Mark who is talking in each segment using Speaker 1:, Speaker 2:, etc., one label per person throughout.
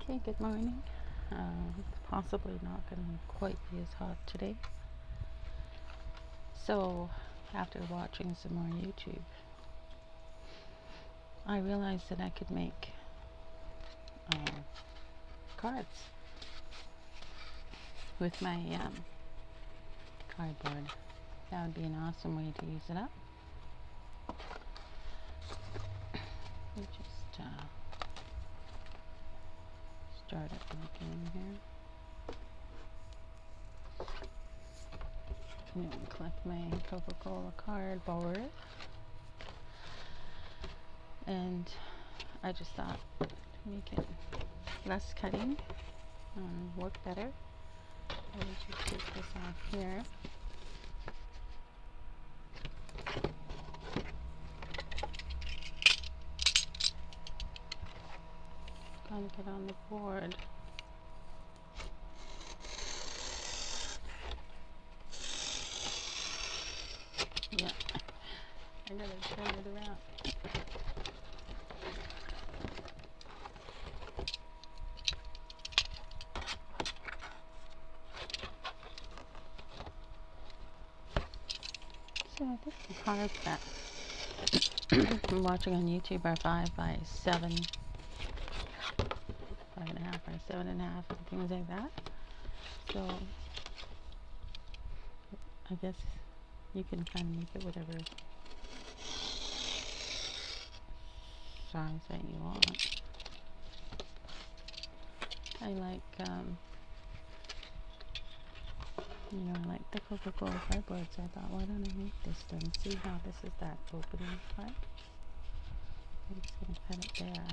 Speaker 1: Okay, good morning. It's possibly not going to quite be as hot today. So, after watching some more YouTube, I realized that I could make cards with my cardboard. That would be an awesome way to use it up. We just start at the beginning here. And collect my Coca-Cola cardboard. And I just thought to make it less cutting work better. I would just take this off here. Gotta get on the board. Yeah, I gotta turn it around. So I think the cards that I'm watching on YouTube are 5 by 7, 5.5 by 7.5, and things like that. So I guess you can kind of make it whatever size that you want. I like, I like the Coca-Cola cardboard, so I thought, why don't I make this then? See how this is that opening part? I'm just going to cut it there.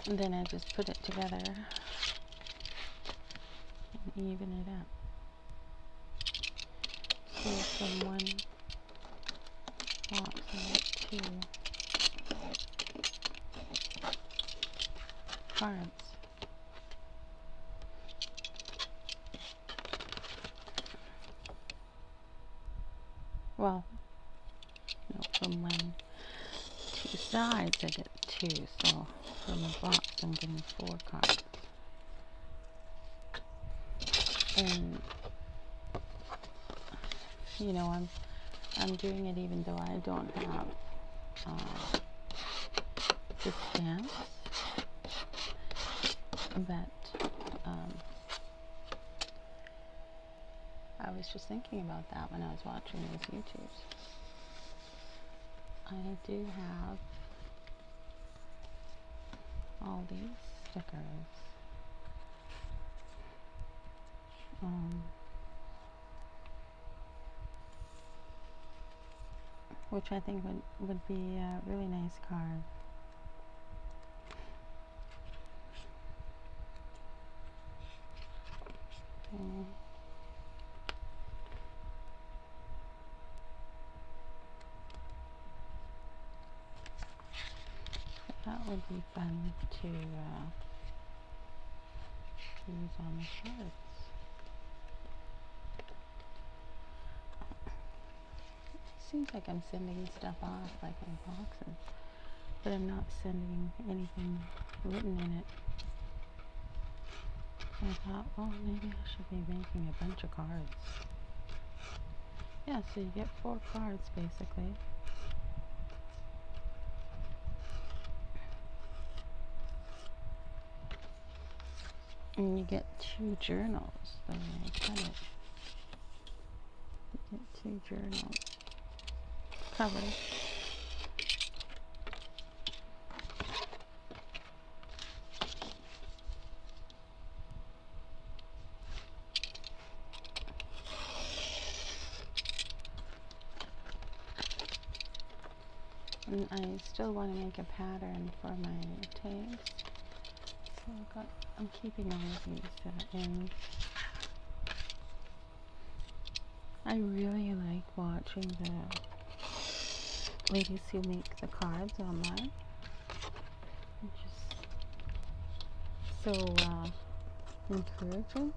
Speaker 1: And then I just put it together and even it up. So from one box I get 2 cards. Well, no, from 2 sides I get 2, so from a box I'm getting 4 cards. And I'm doing it even though I don't have the stamps, but I was just thinking about that when I was watching those YouTubes. I do have all these stickers, which I think would be a really nice card. Okay. That would be fun to use on the cards. Seems like I'm sending stuff off like in boxes, but I'm not sending anything written in it. So I thought, well, maybe I should be making a bunch of cards. Yeah, so you get 4 cards basically. And you get 2 journals. The way I cut it. You get 2 journals. Covers. And I still want to make a pattern for my tags. So I'm keeping all of these in. I really like watching the ladies who make the cards online. It's just so encouraging,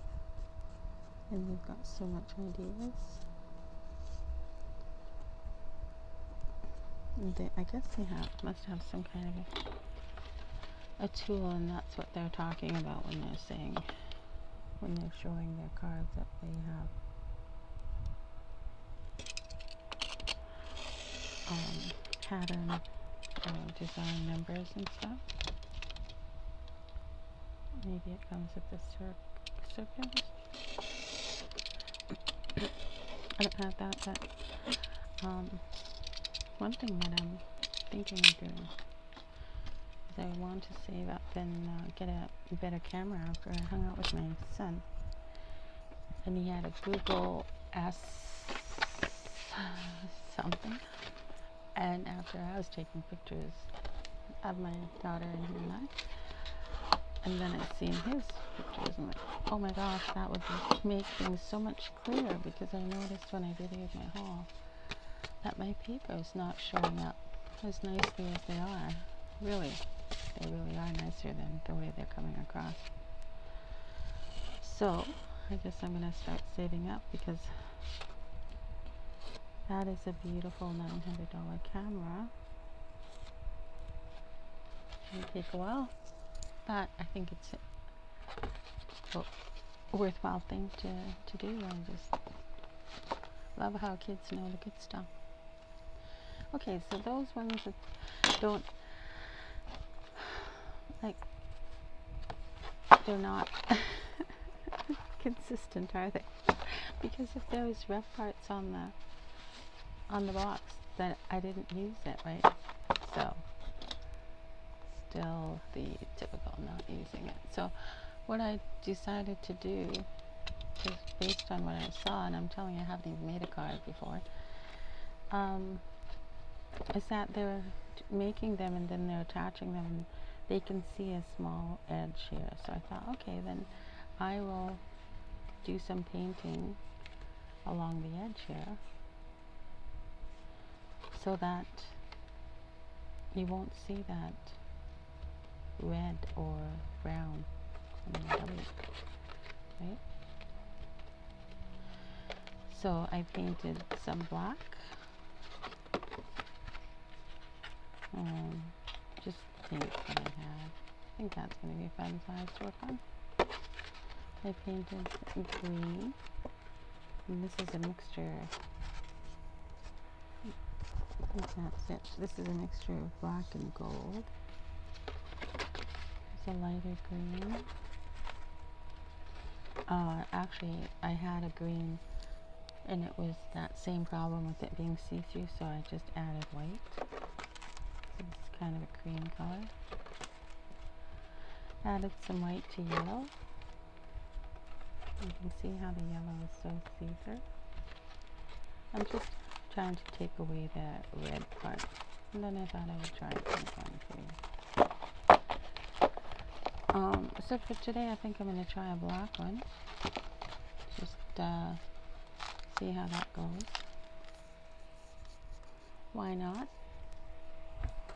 Speaker 1: and they've got so much ideas. I guess they must have some kind of a tool, and that's what they're talking about when they're saying, when they're showing their cards, that they have pattern design numbers and stuff. Maybe it comes with the circles. I don't have that, but one thing that I'm thinking of doing is I want to save up and get a better camera after I hung out with my son. And he had a Google S something. And after I was taking pictures of my daughter and him and I, and then I seen his pictures and like, oh my gosh, that would make things so much clearer, because I noticed when I videoed my haul that my paper is not showing up as nicely as they are. Really, they really are nicer than the way they're coming across. So I guess I'm going to start saving up, because that is a beautiful $900 camera. It'll take a while, but I think it's a worthwhile thing to do. I just love how kids know the good stuff. Okay, so those ones that don't, like, they're not consistent, are they? Because if there was rough parts on the box, then I didn't use it, right? So still the typical not using it. So what I decided to do is, based on what I saw, and I'm telling you, I haven't even made a card before, is that they're making them and then they're attaching them, and they can see a small edge here. So I thought, okay, then I will do some painting along the edge here, so that you won't see that red or brown on the W, right? So I painted some black, just paints that I had. I think that's going to be a fun size to work on. I painted green, and this is a mixture. I think that's it. This is a mixture of black and gold. There's a lighter green. Actually, I had a green, and it was that same problem with it being see-through, so I just added white. So it's kind of a cream color. Added some white to yellow. You can see how the yellow is so see-through. I'm just trying to take away the red part, and then I thought I would try a pink one too. So for today, I think I'm going to try a black one. Just see how that goes. Why not?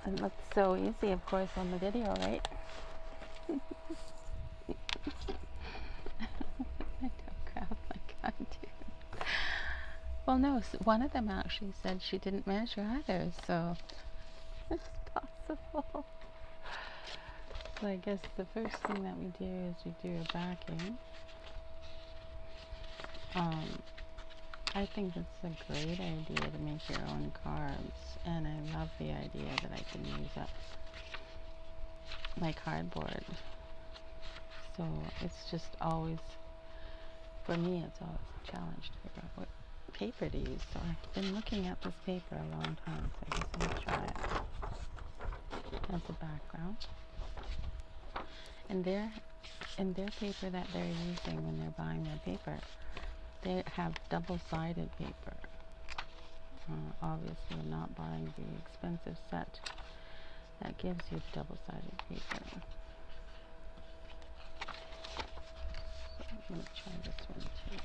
Speaker 1: It looks so easy, of course, on the video, right? I don't grab like I do. Well, no, one of them actually said she didn't measure either, so it's possible. So I guess the first thing that we do is we do a backing. I think it's a great idea to make your own cards, and I love the idea that I can use up my cardboard. So it's just always, for me, it's always a challenge to figure out what paper to use. So I've been looking at this paper a long time, so I guess I'm going to try it as a background. And their paper that they're using when they're buying their paper, they have double-sided paper. Obviously, I'm not buying the expensive set that gives you double-sided paper. So I'm going to try this one too.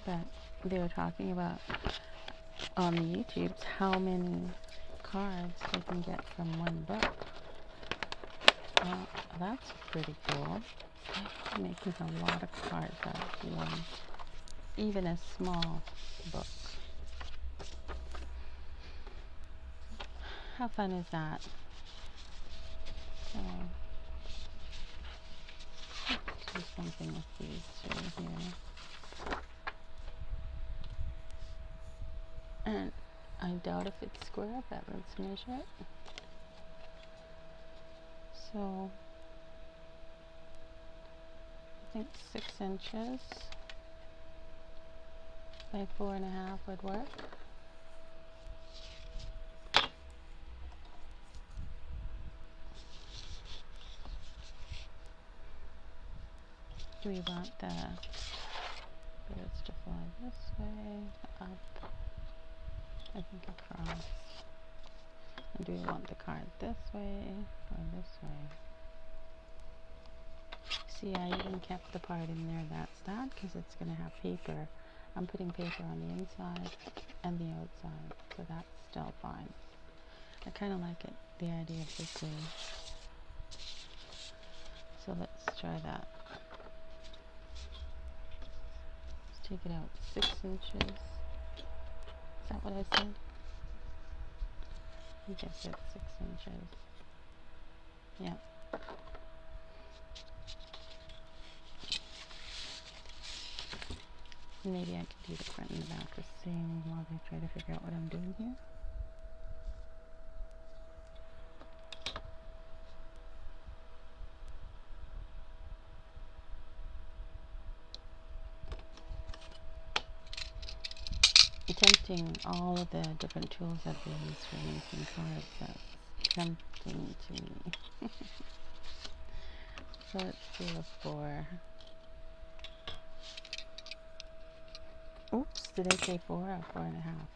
Speaker 1: But they were talking about on the YouTubes how many cards they can get from one book. That's pretty cool. They're making a lot of cards out of one even a small book. How fun is that? So, let's do something with these two here. And I doubt if it's square, but let's measure it. So, I think 6 inches by 4.5 would work. Do we want the birds to fly this way, up, I think across? And do we want the card this way or this way? See, I even kept the part in there that's that because it's going to have paper. I'm putting paper on the inside and the outside, so that's still fine. I kind of like it, the idea of this way. So let's try that. Let's take it out 6 inches. Is that what I said? I think I said 6 inches. Yeah. Maybe I could do the front and the back the same while I try to figure out what I'm doing here. Tempting, all of the different tools I've used for making cards, that's tempting to me. So let's do a 4. Oops, did I say 4 or 4.5?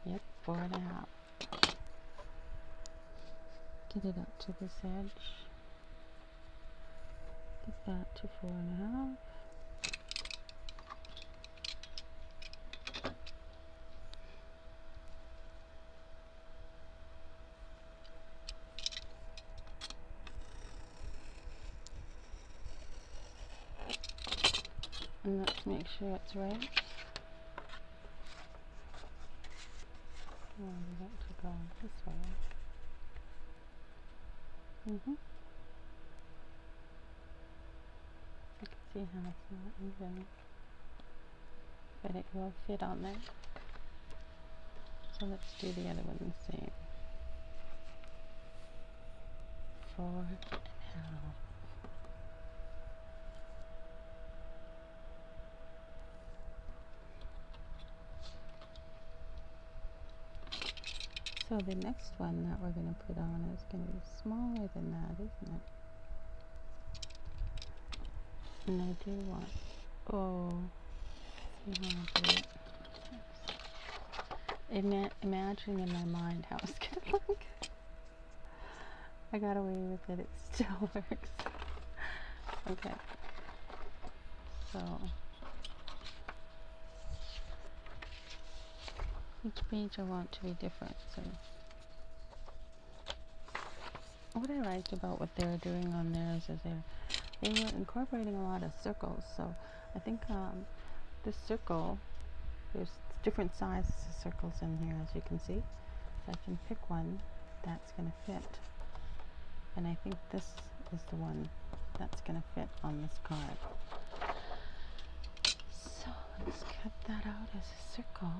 Speaker 1: Yep, 4.5. Get it up to this edge. Get that to 4.5. And let's make sure it's right. Oh, we want to go this way. I can see how it's not even, but it will fit on there. So let's do the other one the same. 4.5. So the next one that we're going to put on is going to be smaller than that, isn't it? And I do want, see how I do it. Imagine in my mind how it's going to look. I got away with it, it still works. Okay. So, each page I want to be different. So, what I liked about what they were doing on theirs is they were incorporating a lot of circles. So, I think this circle, there's different sizes of circles in here, as you can see. So I can pick one that's going to fit. And I think this is the one that's going to fit on this card. So let's cut that out as a circle.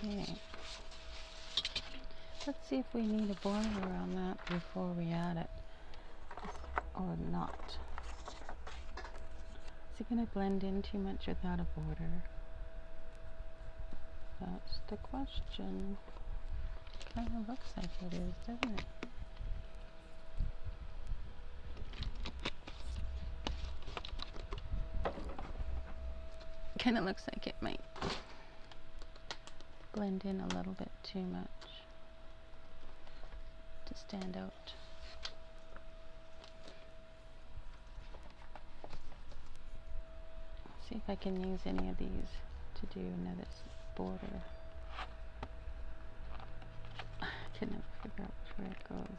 Speaker 1: Okay. Let's see if we need a border on that before we add it, or not. Is it going to blend in too much without a border? That's the question. Kind of looks like it is, doesn't it? Kind of looks like it might blend in a little bit too much to stand out. See if I can use any of these to do another border. I can never figure out which way it goes.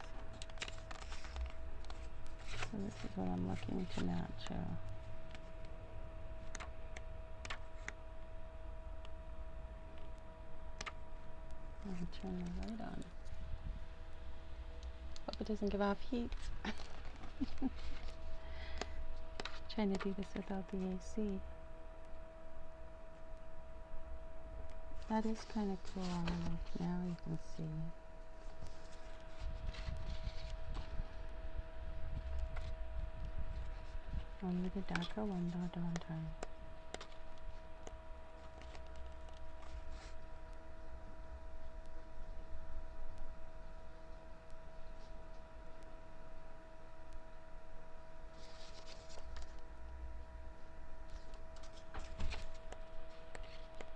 Speaker 1: So this is what I'm looking to match. I'll turn the light on. Hope it doesn't give off heat. Trying to do this without the AC. That is kind of cool. Now you can see. Only the darker one, don't I?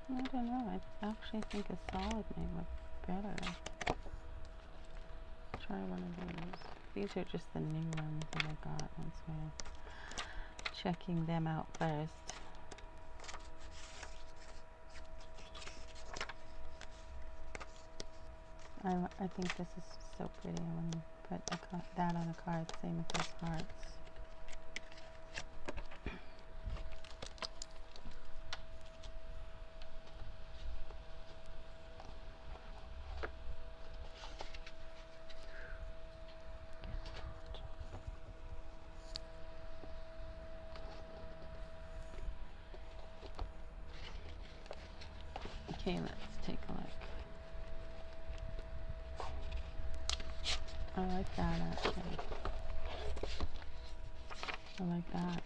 Speaker 1: I don't know. I actually think a solid may look better. Try one of these. These are just the new ones that I got once we're checking them out first. I think this is so pretty. I want to put that on a card. Same with these hearts. Okay, let's take a look. I like that actually. I like that.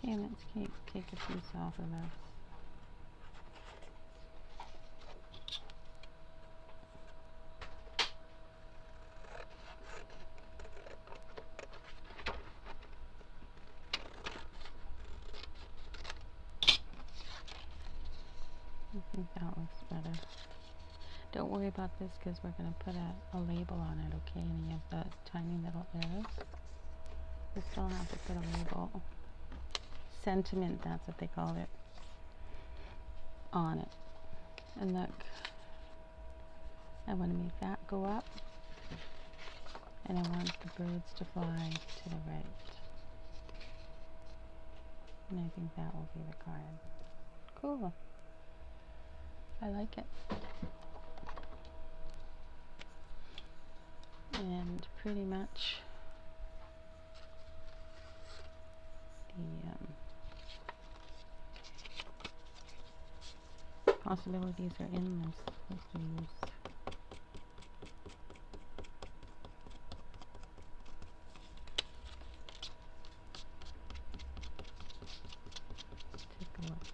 Speaker 1: Okay, let's take a piece off of this. I think that looks better. Don't worry about this because we're going to put a label on it, okay? Any of the tiny little errors. We still have to put a label. Sentiment, that's what they call it. On it. And look. I want to make that go up. And I want the birds to fly to the right. And I think that will be the card. Cool. I like it. And pretty much the possibilities are endless with these. Take a look.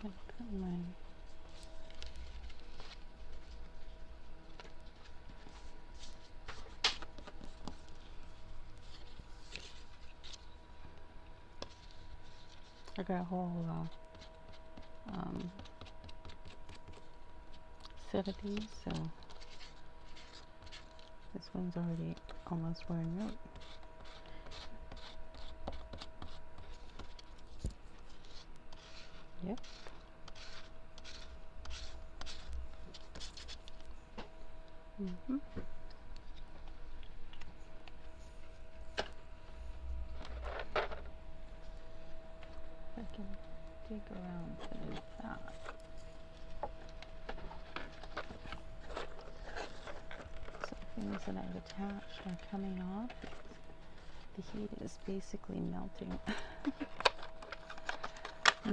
Speaker 1: I put my I got a whole set of these, so this one's already almost worn out. Yep. I can dig around to the back. So things that I've attached are coming off. The heat is basically melting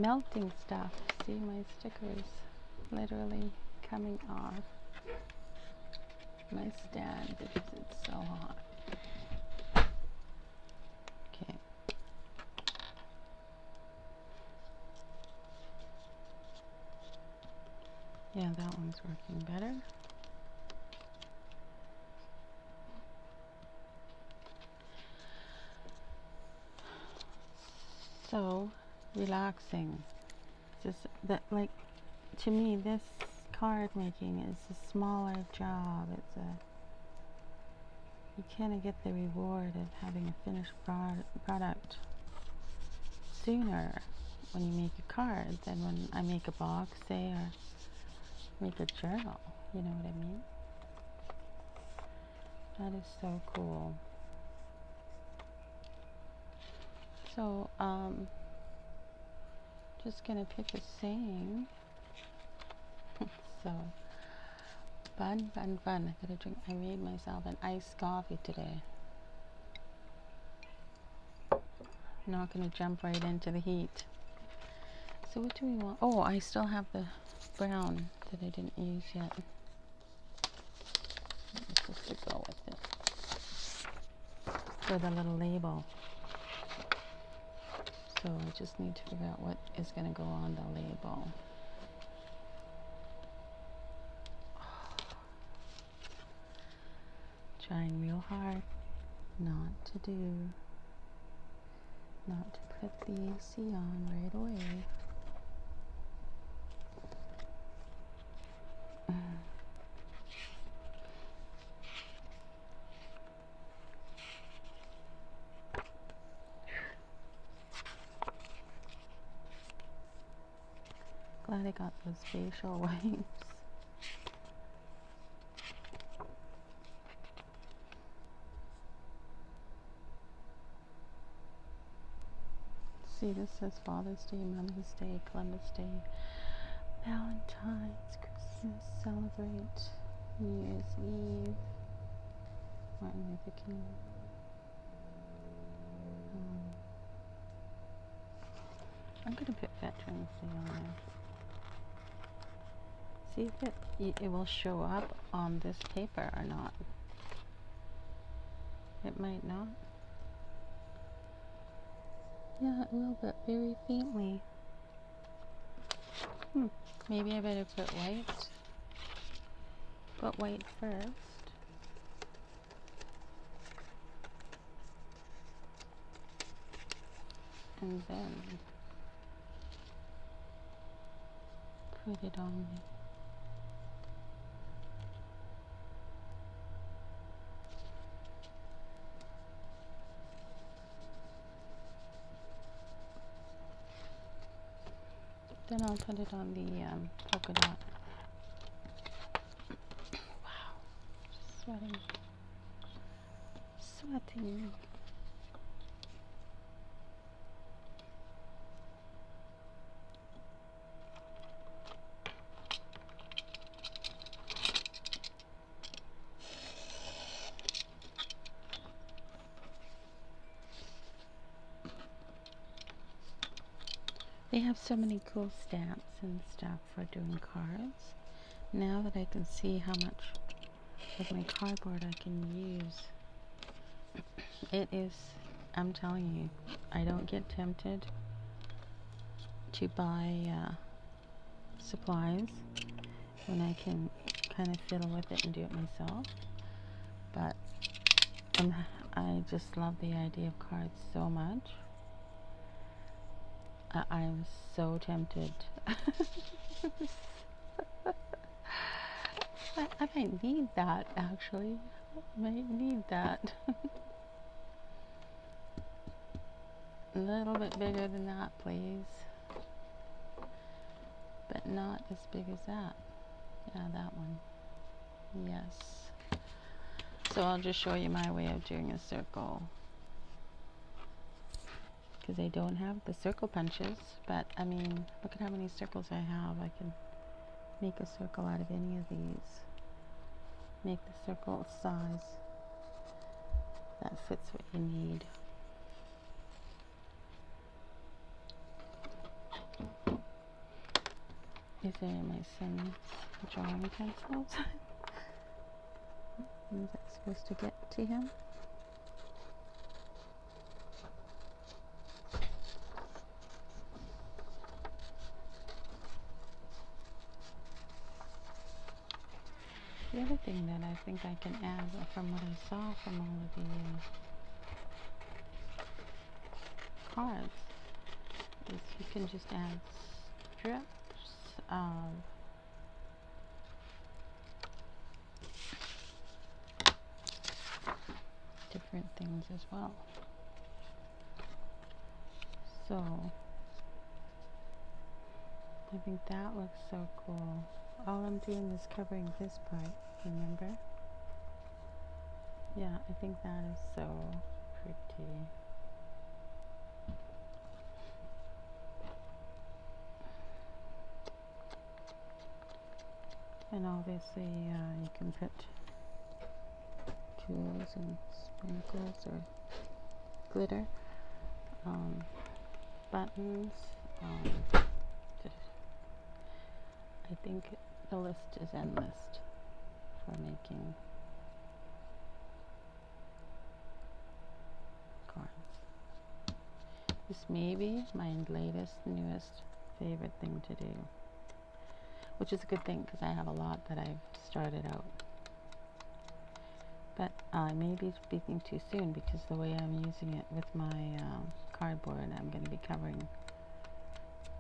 Speaker 1: melting stuff. See my stickers literally coming off my stand because it's so hot. Okay. Yeah, that one's working better. So relaxing. Just that, like, to me, this card making is a smaller job. It's a, you kind of get the reward of having a finished product sooner when you make a card than when I make a box, say, or make a journal. You know what I mean? That is so cool. So, just gonna pick a saying. So, fun. I gotta drink. I made myself an iced coffee today. Not gonna jump right into the heat. So what do we want? Oh, I still have the brown that I didn't use yet. It's supposed to go with it for the little label. So I just need to figure out what is gonna go on the label. Trying real hard not to put the AC on right away. Glad I got those facial wipes. See, this says Father's Day, Mother's Day, Columbus Day, Valentine's, Christmas, celebrate, New Year's Eve, Martin Luther King. I'm going to put Veterans Day on there. See if it will show up on this paper or not. It might not. Yeah, it will, but very faintly. Maybe I better put white. Put white first. And then put it on. Then I'll put it on the polka dot. Wow, just sweating. They have so many cool stamps and stuff for doing cards. Now that I can see how much of my cardboard I can use, it is, I'm telling you, I don't get tempted to buy supplies when I can kind of fiddle with it and do it myself. But I just love the idea of cards so much. I'm so tempted. I might need that, actually. I might need that. A little bit bigger than that, please. But not as big as that. Yeah, that one. Yes. So I'll just show you my way of doing a circle. Because I don't have the circle punches, but I mean, look at how many circles I have. I can make a circle out of any of these. Make the circle size that fits what you need. These are my son's drawing pencils. Is that supposed to get to him? The other thing that I think I can add from what I saw from all of the cards is you can just add strips of different things as well. So I think that looks so cool. All I'm doing is covering this part, remember? Yeah, I think that is so pretty. And obviously you can put jewels and sprinkles or glitter, buttons. I think the list is endless for making cards. This may be my latest, newest favorite thing to do, which is a good thing because I have a lot that I've started out. But I may be speaking too soon because the way I'm using it with my cardboard, I'm going to be covering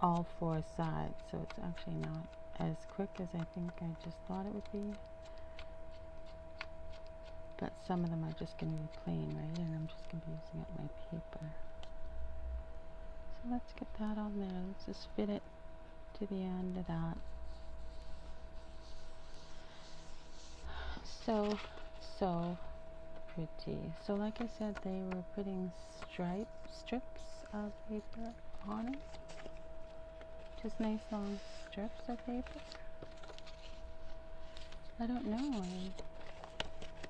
Speaker 1: all 4 sides, so it's actually not as quick as I think I just thought it would be. But some of them are just going to be plain, right? And I'm just going to be using up my paper. So let's get that on there. Let's just fit it to the end of that. So pretty. So like I said, they were putting strips of paper on it. Just nice long strips of paper. I don't know.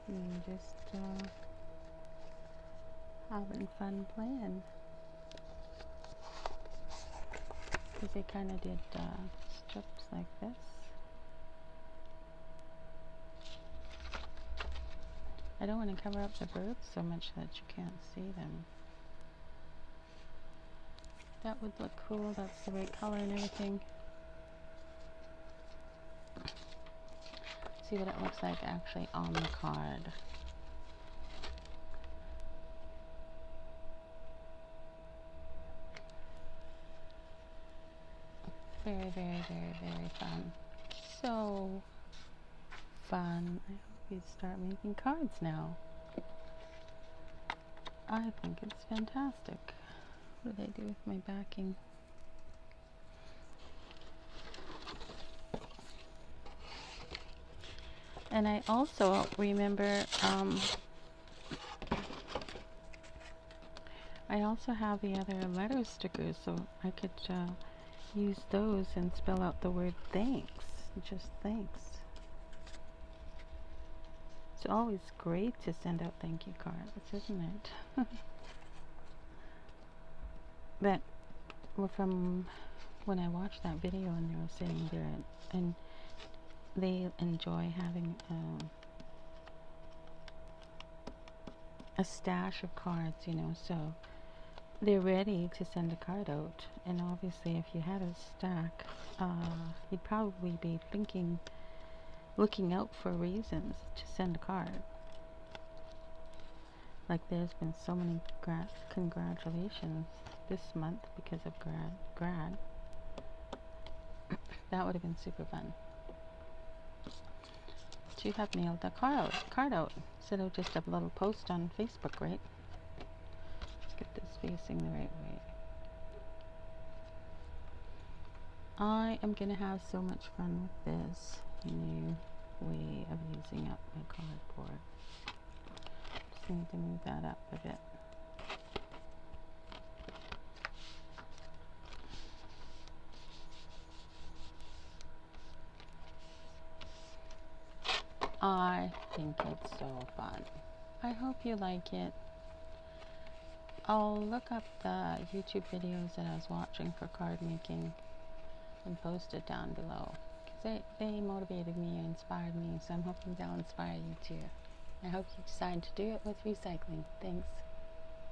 Speaker 1: I'm just having fun playing. Because they kind of did strips like this. I don't want to cover up the birds so much that you can't see them. That would look cool. That's the right color and everything. See what it looks like actually on the card. Very, very, very, very fun. So fun. I hope you start making cards now. I think it's fantastic. What did I do with my backing? And I also remember, I also have the other letter stickers, so I could use those and spell out the word thanks. Just thanks. It's always great to send out thank you cards, isn't it? That, well, from when I watched that video and they were saying there, and they enjoy having a stash of cards, you know, so they're ready to send a card out. And obviously if you had a stack, you'd probably be looking out for reasons to send a card. Like there's been so many congratulations this month because of grad. That would have been super fun. But you have mailed the card out instead of just a little post on Facebook, right? Let's get this facing the right way. I am going to have so much fun with this new way of using up my cardboard. Just need to move that up a bit. I think it's so fun. I hope you like it. I'll look up the YouTube videos that I was watching for card making and post it down below. They motivated me and inspired me, so I'm hoping they'll inspire you too. I hope you decide to do it with recycling. Thanks.